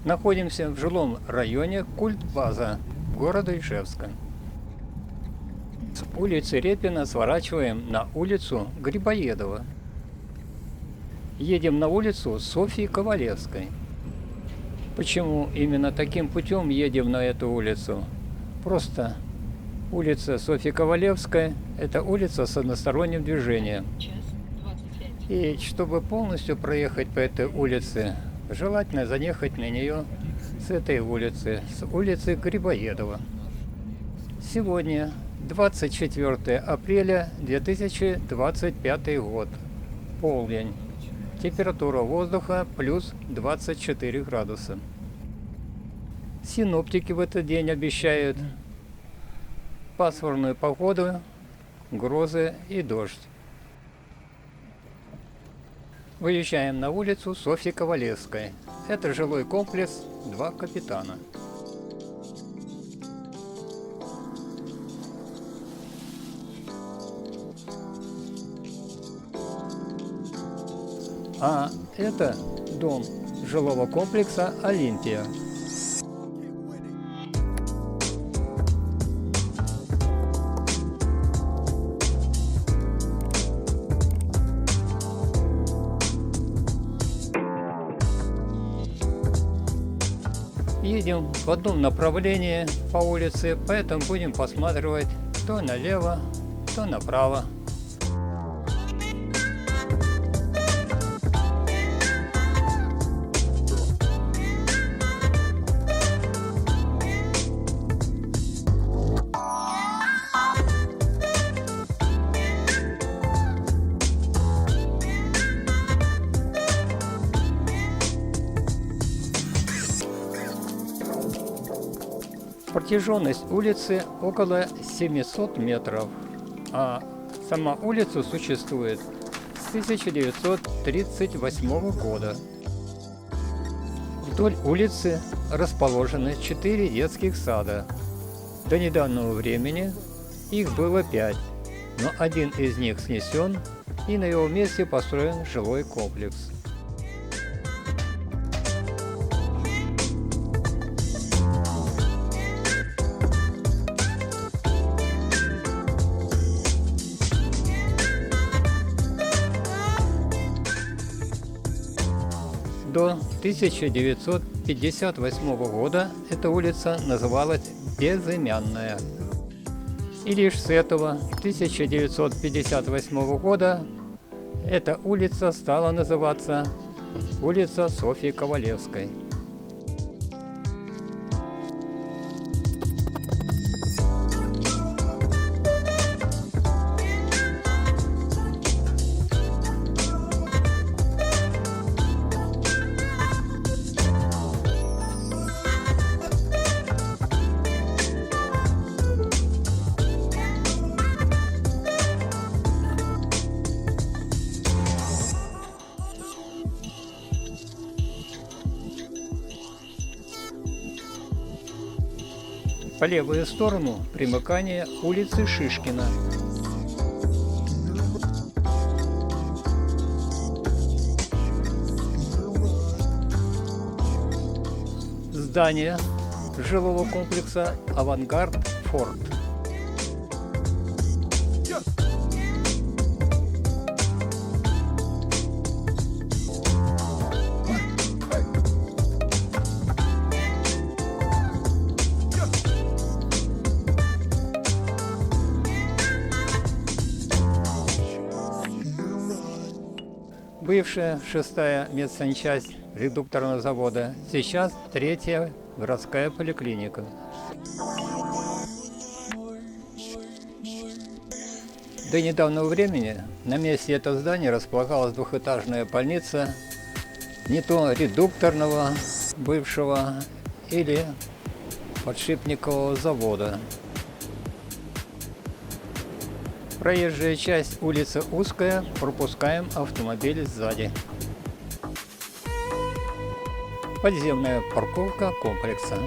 Находимся в жилом районе Культбаза города Ижевска. С улицы Репина сворачиваем на улицу Грибоедова. Едем на улицу Софьи Ковалевской. Почему именно таким путем едем на эту улицу? Просто улица Софьи Ковалевской – это улица с односторонним движением. И чтобы полностью проехать по этой улице, желательно заехать на нее с этой улицы, с улицы Грибоедова. Сегодня 24 апреля 2025 год. Полдень. Температура воздуха плюс 24 градуса. Синоптики в этот день обещают пасмурную погоду, грозы и дождь. Выезжаем на улицу Софьи Ковалевской. Это жилой комплекс «Два капитана». А это дом жилого комплекса «Олимпия». Едем в одном направлении по улице, поэтому будем посматривать то налево, то направо. Протяженность улицы около 700 метров, а сама улица существует с 1938 года. Вдоль улицы расположены 4 детских сада. До недавнего времени их было 5, но один из них снесен, и на его месте построен жилой комплекс. До 1958 года эта улица называлась Безымянная. И лишь с этого 1958 года эта улица стала называться улица Софьи Ковалевской. По левую сторону примыкание улицы Шишкина. Здание жилого комплекса «Авангард Форт». Бывшая 6-я медсанчасть редукторного завода, сейчас 3-я городская поликлиника. До недавнего времени на месте этого здания располагалась двухэтажная больница не то редукторного бывшего или подшипникового завода. Проезжая часть улицы узкая, пропускаем автомобили сзади. Подземная парковка комплекса.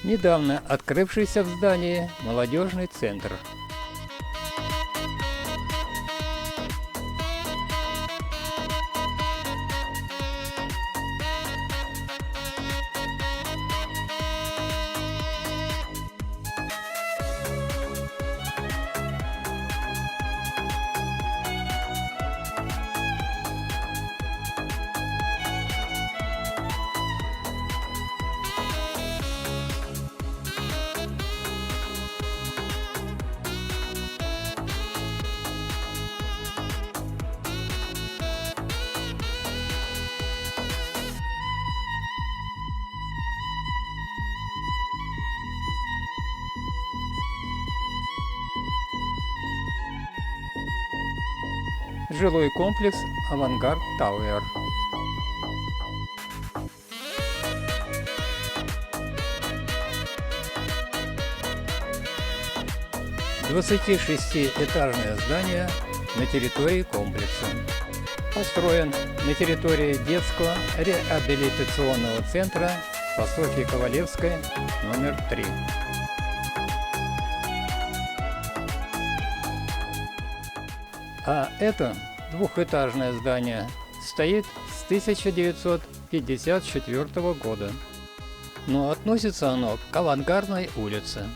недавно открывшийся в здании молодежный центр. Жилой комплекс «Авангард Тауэр». Двадцатишестиэтажное здание на территории комплекса. Построен на территории детского реабилитационного центра по Софье Ковалевской, номер 3. А это двухэтажное здание стоит с 1954 года, но относится оно к Авангардной улице.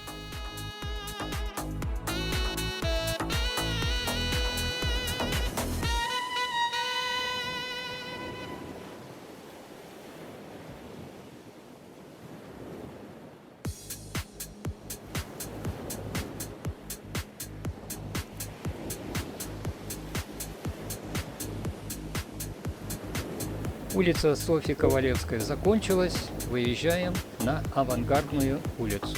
Улица Софьи Ковалевской закончилась, выезжаем на Авангардную улицу.